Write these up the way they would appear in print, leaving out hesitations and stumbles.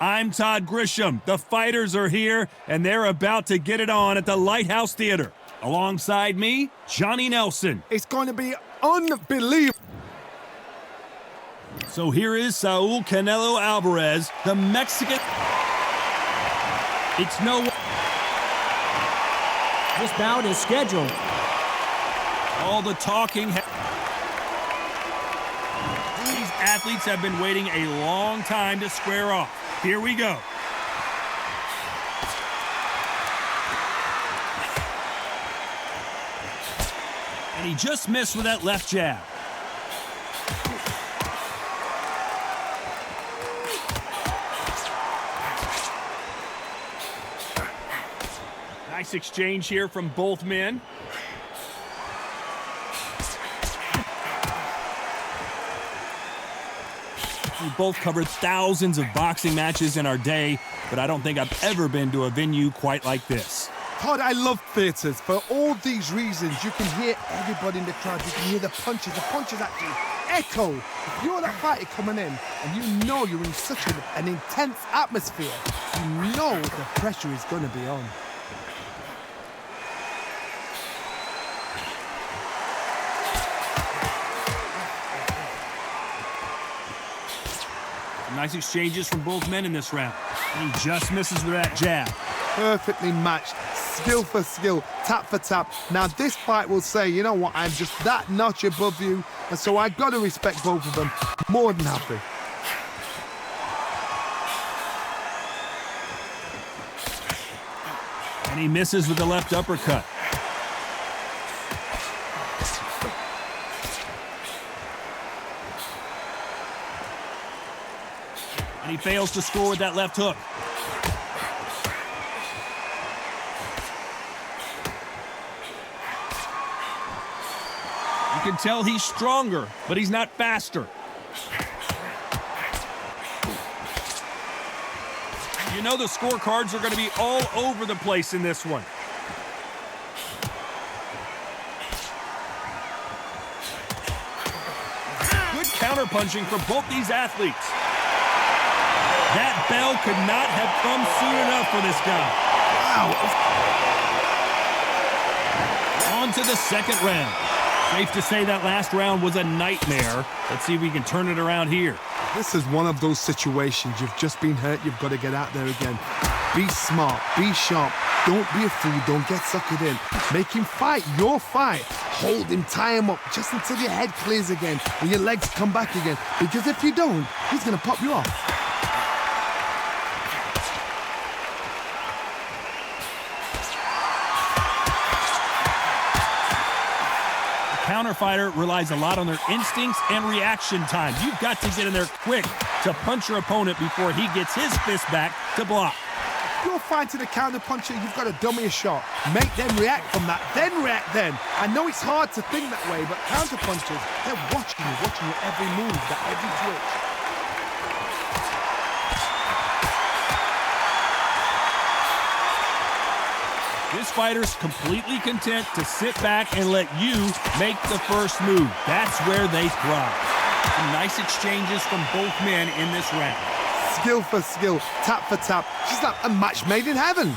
I'm Todd Grisham. The fighters are here, and they're about to get it on at the Lighthouse Theater. Alongside me, Johnny Nelson. It's going to be unbelievable. So here is Saul Canelo Alverez, the Mexican. It's no. This bout is scheduled. All the talking. These athletes have been waiting a long time to square off. Here we go. And he just missed with that left jab. Nice exchange here from both men. We both covered thousands of boxing matches in our day, but I don't think I've ever been to a venue quite like this. Todd, I love theatres. For all these reasons, you can hear everybody in the crowd. You can hear the punches. The punches actually echo. If you're that fighter coming in and you know you're in such an intense atmosphere, you know the pressure is going to be on. Nice exchanges from both men in this round. And he just misses with that jab. Perfectly matched, skill for skill, tap for tap. Now this fight will say, you know what, I'm just that notch above you, and so I've got to respect both of them. More than happy. And he misses with the left uppercut. And he fails to score with that left hook. You can tell he's stronger, but he's not faster. You know the scorecards are going to be all over the place in this one. Good counterpunching from both these athletes. That bell could not have come soon enough for this guy. Wow. On to the second round. Safe to say that last round was a nightmare. Let's see if we can turn it around here. This is one of those situations. You've just been hurt. You've got to get out there again. Be smart. Be sharp. Don't be a fool. Don't get suckered in. Make him fight your fight. Hold him, tie him up just until your head clears again and your legs come back again. Because if you don't, he's going to pop you off. Counter fighter relies a lot on their instincts and reaction time. You've got to get in there quick to punch your opponent before he gets his fist back to block. If you're fighting a counter puncher, you've got to dummy a shot. Make them react from that, then react then. I know it's hard to think that way, but counter punchers, they're watching your every move, that every twitch. This fighter's completely content to sit back and let you make the first move. That's where they thrive. Some nice exchanges from both men in this round. Skill for skill, tap for tap. Just like a match made in heaven.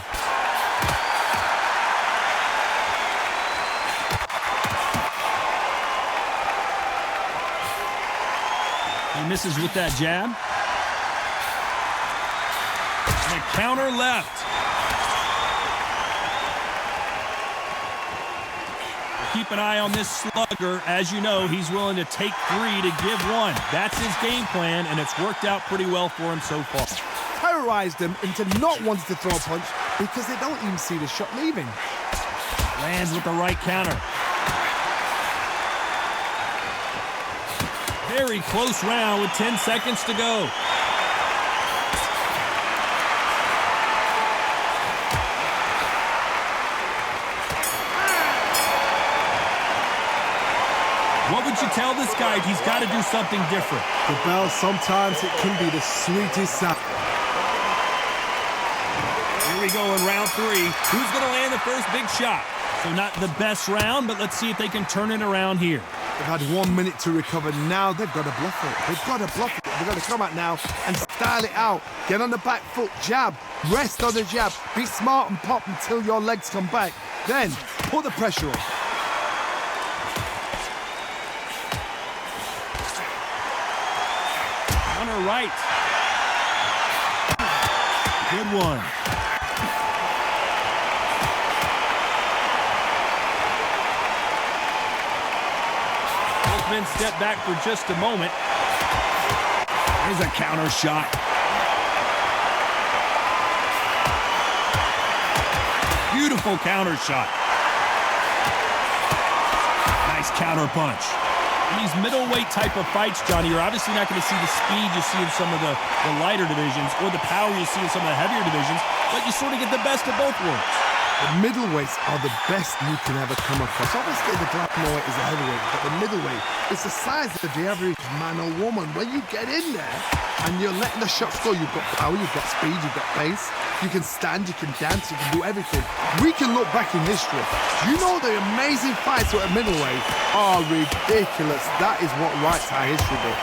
He misses with that jab. And a counter left. Keep an eye on this slugger. As you know, he's willing to take three to give one. That's his game plan, and it's worked out pretty well for him so far. Terrorized them into not wanting to throw a punch because they don't even see the shot leaving. Lands with the right counter. Very close round with 10 seconds to go. What would you tell this guy if he's got to do something different? The bell, sometimes it can be the sweetest sound. Here we go in round three. Who's going to land the first big shot? So not the best round, but let's see if they can turn it around here. They've had 1 minute to recover. Now they've got to bluff it. They've got to bluff it. They've got to come out now and style it out. Get on the back foot, jab, rest on the jab. Be smart and pop until your legs come back. Then put the pressure on. On her right. Good one. Both men step back for just a moment. Here's a counter shot. Beautiful counter shot. Nice counter punch. In these middleweight type of fights, Johnny, you're obviously not going to see the speed you see in some of the lighter divisions or the power you see in some of the heavier divisions, but you sort of get the best of both worlds. The middleweights are the best you can ever come across. Obviously, the flyweight is a heavyweight, but the middleweight is the size of the average man or woman. When you get in there and you're letting the shots go, you've got power, you've got speed, you've got pace. You can stand, you can dance, you can do everything. We can look back in history. You know the amazing fights at middleweight are ridiculous. That is what writes our history book.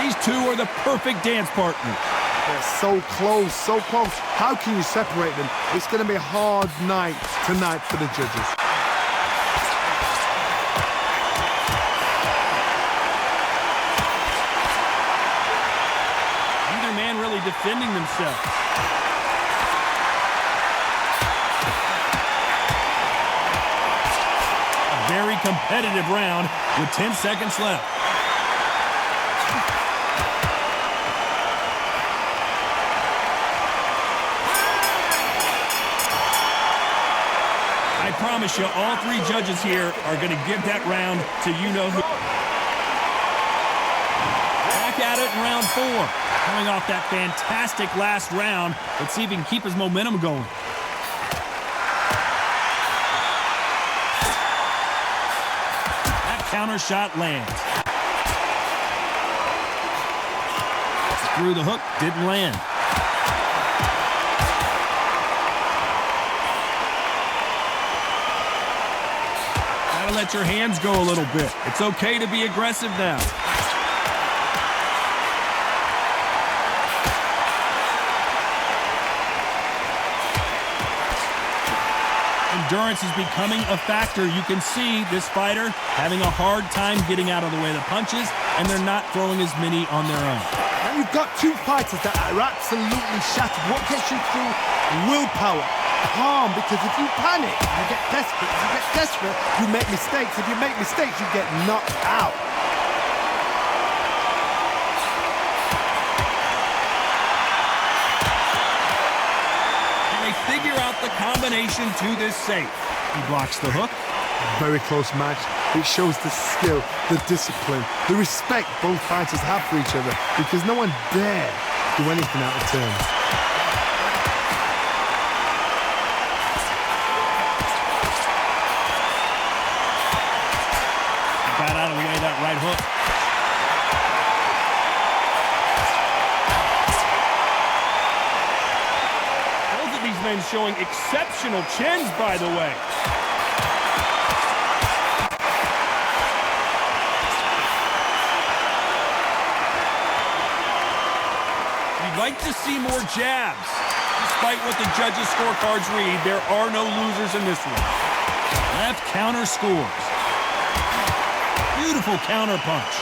These two are the perfect dance partners. They're so close, so close. How can you separate them? It's going to be a hard night tonight for the judges. Neither man really defending themselves. A very competitive round with 10 seconds left. I promise you, all three judges here are going to give that round to you-know-who. Back at it in round 4. Coming off that fantastic last round. Let's see if he can keep his momentum going. That counter shot lands. Through the hook, didn't land. Let your hands go a little bit. It's okay to be aggressive now. Endurance is becoming a factor. You can see this fighter having a hard time getting out of the way of the punches, and they're not throwing as many on their own. Now you've got two fighters that are absolutely shattered. What gets you through? Willpower. Calm, because if you panic, you get desperate. If you get desperate, you make mistakes. If you make mistakes, you get knocked out. And they figure out the combination to this safe. He blocks the hook. Very close match. It shows the skill, the discipline, the respect both fighters have for each other, because no one dare do anything out of turn. Got out of the way of that right hook. Both of these men showing exceptional chins, by the way. You'd like to see more jabs. Despite what the judges' scorecards read, there are no losers in this one. Left counter scores. Beautiful counter punch.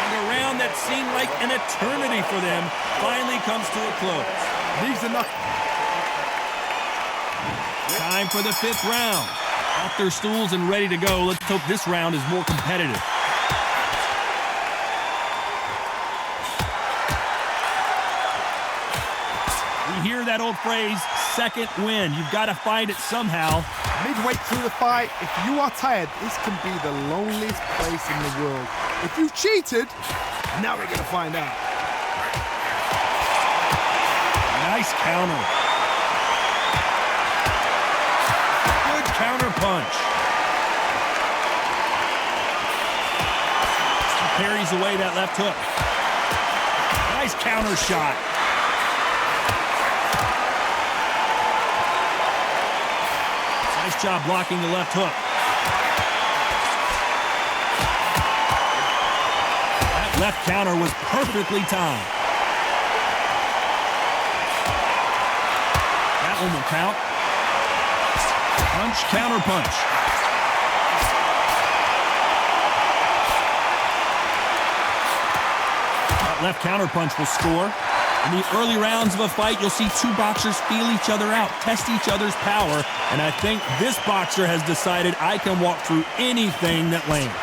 And a round that seemed like an eternity for them finally comes to a close. These are not... Time for the 5th round. Off their stools and ready to go. Let's hope this round is more competitive. We hear that old phrase, second win. You've got to find it somehow. Midway through the fight, if you are tired, this can be the loneliest place in the world. If you cheated, now we're going to find out. Nice counter. Good counter punch. He parries away that left hook. Nice counter shot. Nice job blocking the left hook. Left counter was perfectly timed. That one will count. Punch, counter punch. That left counter punch will score. In the early rounds of a fight, you'll see two boxers feel each other out, test each other's power, and I think this boxer has decided I can walk through anything that lands.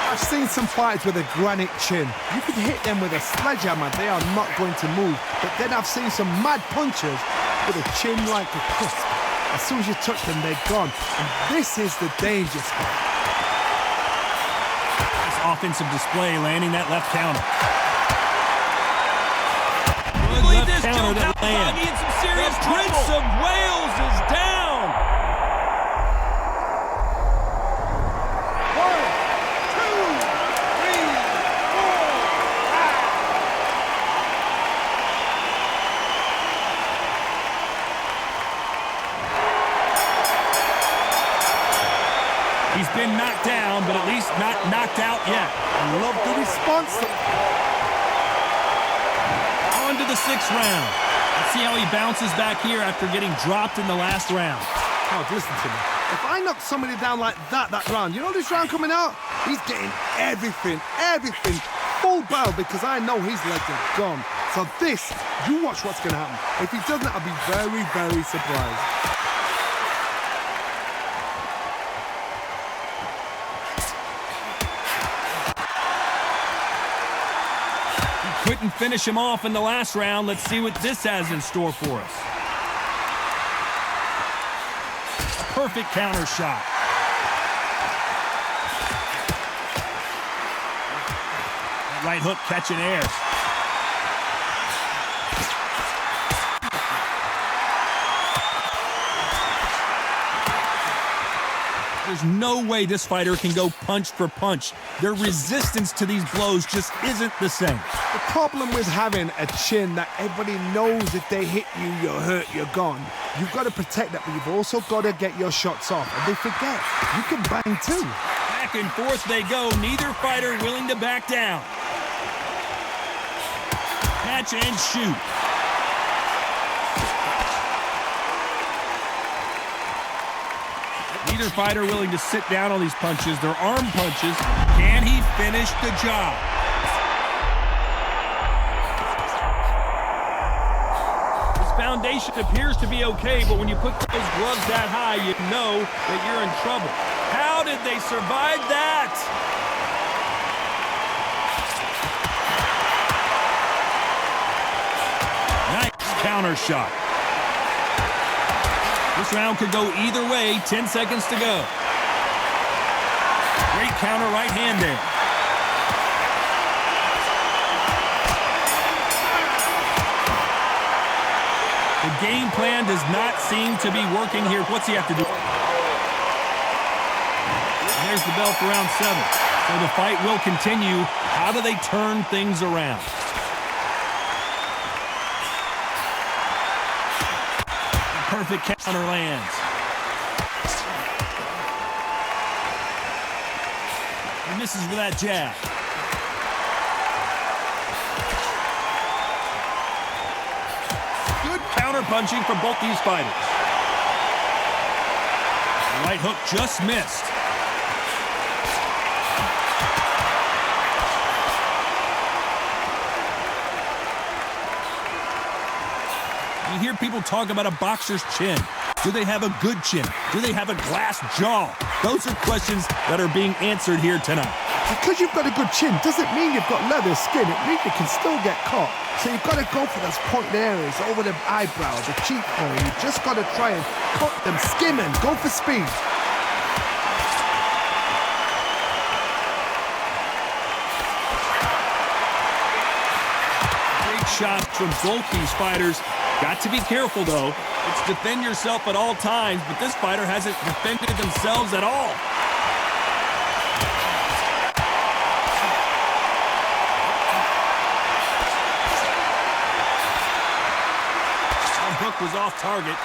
I've seen some fighters with a granite chin. You could hit them with a sledgehammer, they are not going to move. But then I've seen some mad punchers with a chin like a crisp. As soon as you touch them, they're gone. And this is the danger spot. This offensive display landing that left counter. Lead this Counter to that land. Calzaghe in some serious trouble. The Prince of Wales is down. 1, 2, 3, 4, 5. He's been knocked down, but at least not knocked out yet. I love the response. On to the 6th round. Let's see how he bounces back here after getting dropped in the last round. Oh, listen to me. If I knock somebody down like that round, you know this round coming out? He's getting everything, full barrel, because I know his legs are gone. So this, you watch what's going to happen. If he doesn't, I'll be very, very surprised. Couldn't finish him off in the last round. Let's see what this has in store for us. A perfect counter shot. That right hook catching air. There's no way this fighter can go punch for punch. Their resistance to these blows just isn't the same. The problem with having a chin that everybody knows if they hit you, you're hurt, you're gone. You've got to protect that, but you've also got to get your shots off. And they forget, you can bang too. Back and forth they go, neither fighter willing to back down. Catch and shoot. Neither fighter willing to sit down on these punches. They're arm punches. Can he finish the job? His foundation appears to be okay, but when you put those gloves that high, you know that you're in trouble. How did they survive that? Nice counter shot. This round could go either way. 10 seconds to go. Great counter right hand there. The game plan does not seem to be working here. What's he have to do? And there's the bell for round 7. So the fight will continue. How do they turn things around? Perfect counter lands. He misses with that jab. Good counter punching from both these fighters. The right hook just missed. You hear people talk about a boxer's chin. Do they have a good chin? Do they have a glass jaw? Those are questions that are being answered here tonight. Because you've got a good chin doesn't mean you've got leather skin. It means you can still get caught. So you've got to go for those point areas over the eyebrow, the cheekbone. You've just got to try and cut them, skim them, go for speed. Big shots from both these fighters. Got to be careful, though. It's defend yourself at all times, but this fighter hasn't defended themselves at all. That hook was off target.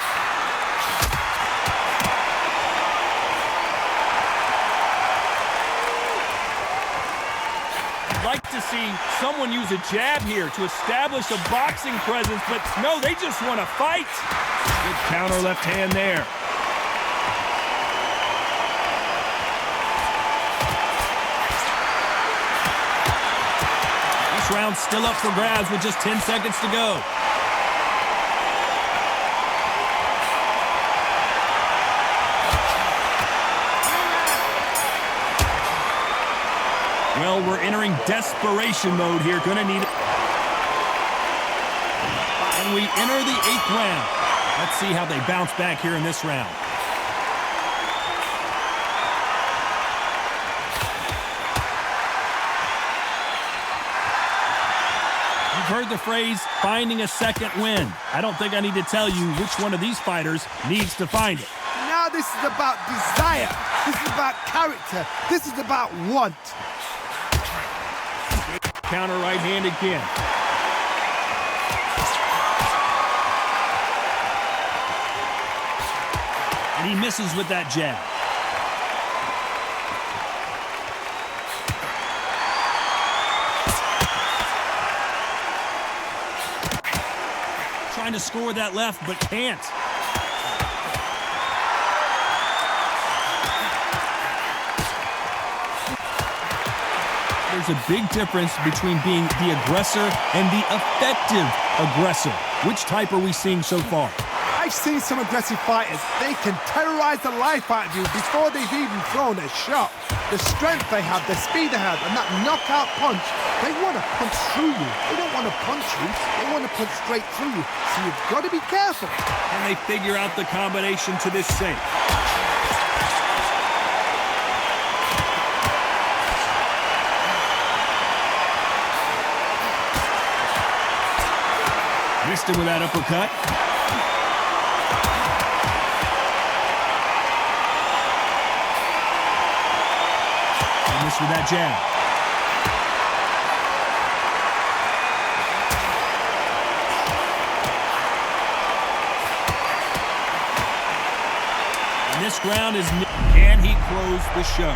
I'd like to to see someone use a jab here to establish a boxing presence, but no, they just want to fight. Good counter left hand there. This round's still up for grabs with just 10 seconds to go. Well, we're entering desperation mode here. Gonna need it. And we enter the 8th round. Let's see how they bounce back here in this round. You've heard the phrase, finding a second win. I don't think I need to tell you which one of these fighters needs to find it. Now this is about desire. This is about character. This is about want. Counter right hand again. And he misses with that jab. Trying to score that left, but can't. There's a big difference between being the aggressor and the effective aggressor. Which type are we seeing so far? I've seen some aggressive fighters. They can terrorize the life out of you before they've even thrown a shot. The strength they have, the speed they have, and that knockout punch, they want to punch through you. They don't want to punch you. They want to punch straight through you. So you've got to be careful. And they figure out the combination to this safe. Missed him with that uppercut. And missed with that jab. And this round is... Can he close the show?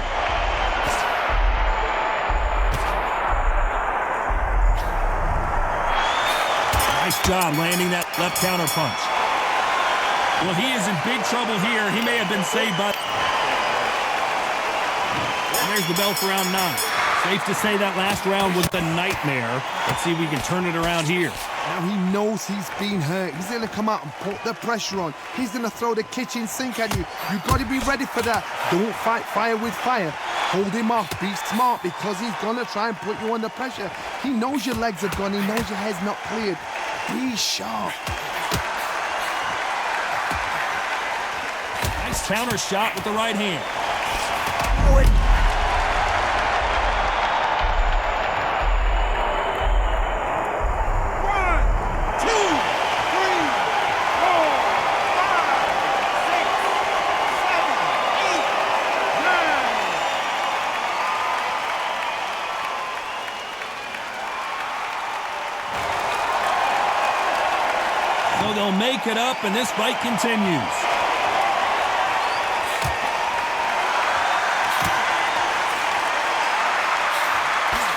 Nice job landing that left counter punch. Well, he is in big trouble here. He may have been saved by... And there's the bell for round 9. Safe to say that last round was a nightmare. Let's see if we can turn it around here. Now he knows he's been hurt. He's going to come out and put the pressure on. He's going to throw the kitchen sink at you. You've got to be ready for that. Don't fight fire with fire. Hold him off. Be smart because he's going to try and put you under pressure. He knows your legs are gone. He knows your head's not cleared. Be sharp. Nice counter shot with the right hand. So they'll make it up, and this fight continues.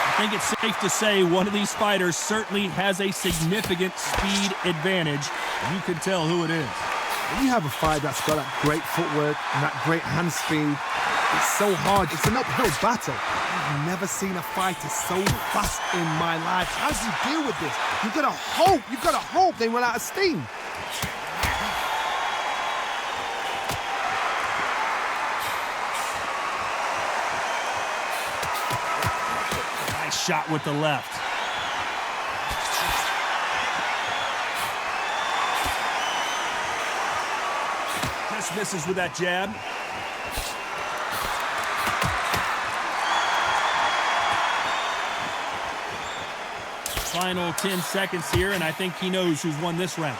I think it's safe to say one of these fighters certainly has a significant speed advantage. You can tell who it is. When you have a fight that's got that great footwork and that great hand speed, it's so hard. It's an uphill battle. I've never seen a fighter so fast in my life. How do you deal with this? You've got to hope. You've got to hope they run out of steam. Nice shot with the left. Just misses with that jab. Final 10 seconds here, and I think he knows who's won this round.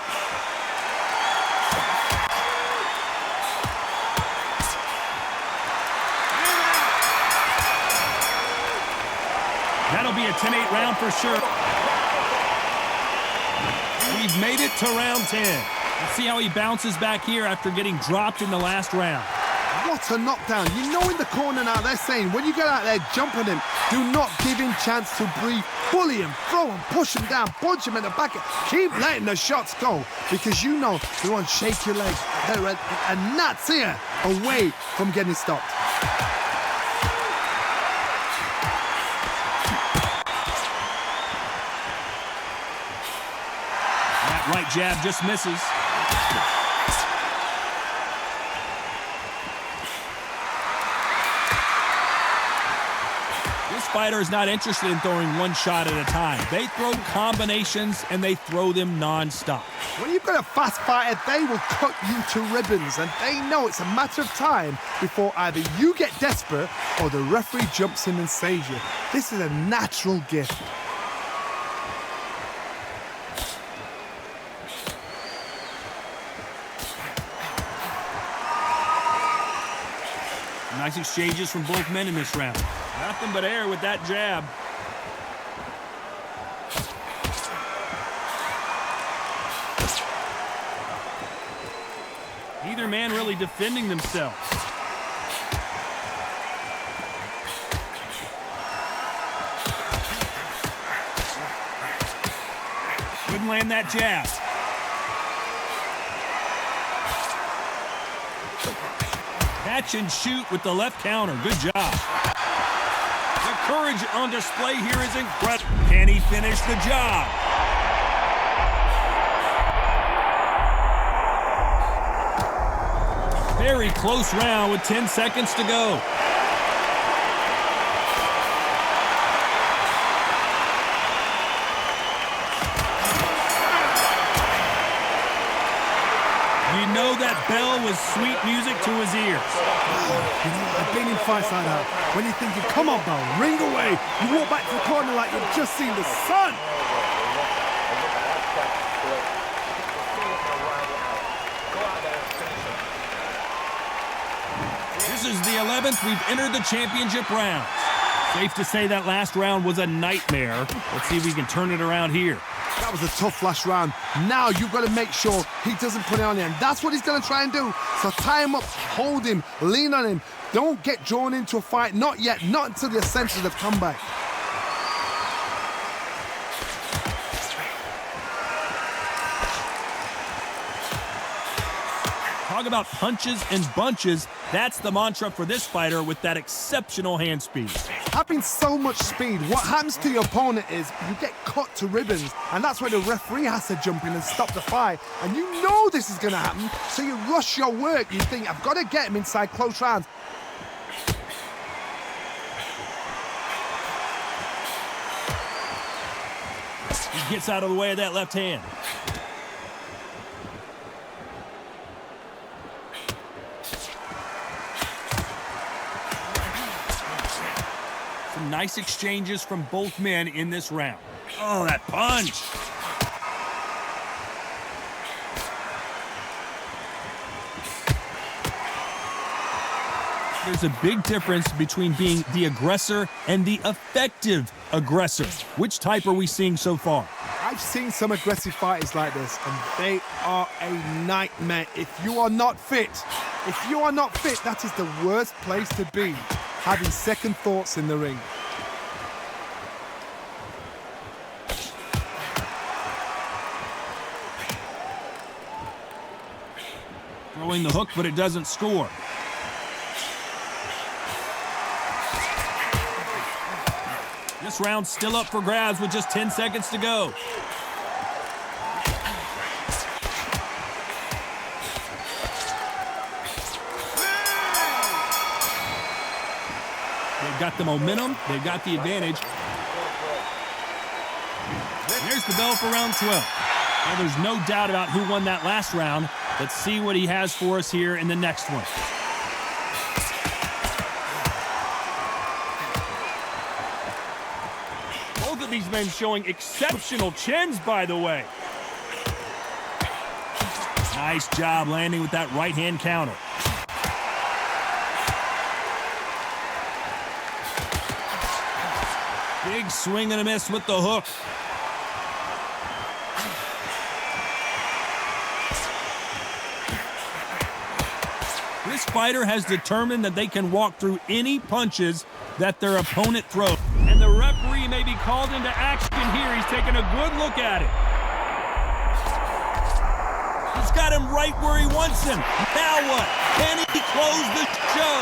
That'll be a 10-8 round for sure. We've made it to round 10. Let's see how he bounces back here after getting dropped in the last round. What a knockdown. You know in the corner now they're saying when you get out there jumping him, do not give him chance to breathe. Bully him, throw him, push him down, punch him in the back. Keep letting the shots go because you know you want to shake your legs. They're a gnat's ear away from getting stopped. That right jab just misses. This fighter is not interested in throwing one shot at a time. They throw combinations and they throw them non-stop. When you've got a fast fighter, they will cut you to ribbons, and they know it's a matter of time before either you get desperate or the referee jumps in and saves you. This is a natural gift. Nice exchanges from both men in this round. Nothing but air with that jab. Neither man really defending themselves. Couldn't land that jab. Catch and shoot with the left counter. Good job. The courage on display here is incredible. Can he finish the job? Very close round with 10 seconds to go. You know that bell was sweet music to his ears. You know, I've been in fights like that. When you're thinking, come on, bell, ring away. You walk back to the corner like you've just seen the sun. This is the 11th. We've entered the championship round. Safe to say that last round was a nightmare. Let's see if we can turn it around here. That was a tough last round. Now you've got to make sure he doesn't put it on you, and that's what he's going to try and do. So tie him up, hold him, lean on him. Don't get drawn into a fight. Not yet. Not until the senses have come back. Talk about punches and bunches. That's the mantra for this fighter with that exceptional hand speed. Having so much speed, what happens to your opponent is you get cut to ribbons, and that's where the referee has to jump in and stop the fight. And you know this is going to happen, so you rush your work. You think, I've got to get him inside close rounds. He gets out of the way of that left hand. Some nice exchanges from both men in this round. Oh, that punch! There's a big difference between being the aggressor and the effective aggressor. Which type are we seeing so far? I've seen some aggressive fighters like this, and they are a nightmare. If you are not fit, that is the worst place to be, having second thoughts in the ring. Throwing the hook, but it doesn't score. This round's still up for grabs with just 10 seconds to go. They've got the momentum. They've got the advantage. There's the bell for round 12. Well, there's no doubt about who won that last round. Let's see what he has for us here in the next one. Both of these men showing exceptional chins, by the way. Nice job landing with that right-hand counter. Big swing and a miss with the hook. This fighter has determined that they can walk through any punches that their opponent throws. And the referee may be called into action here. He's taking a good look at it. He's got him right where he wants him. Now what? Can he close the show?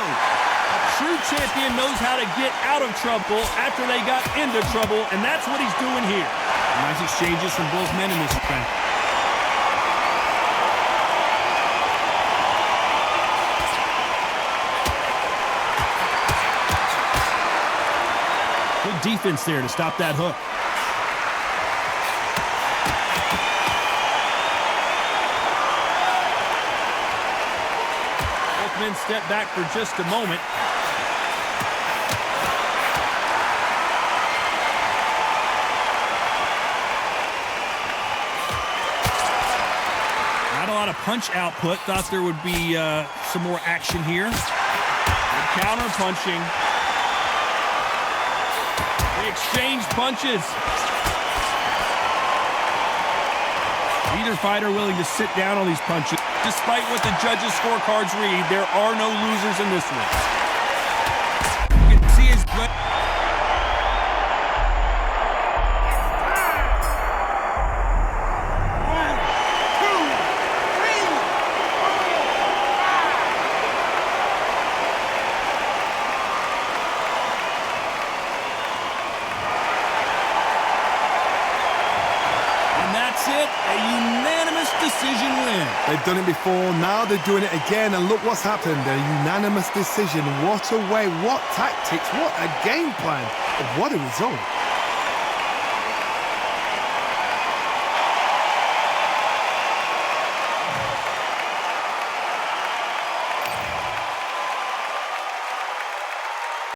A true champion knows how to get out of trouble after they got into trouble, and that's what he's doing here. Nice exchanges from both men in this round. Good defense there to stop that hook. Both men step back for just a moment. Not a lot of punch output. Thought there would be some more action here. Good counter punching. They exchange punches. Either fighter willing to sit down on these punches. Despite what the judges' scorecards read, there are no losers in this one. You can see his... A unanimous decision win. They've done it before, now they're doing it again, and look what's happened. A unanimous decision. What a way, what tactics, what a game plan. What a result.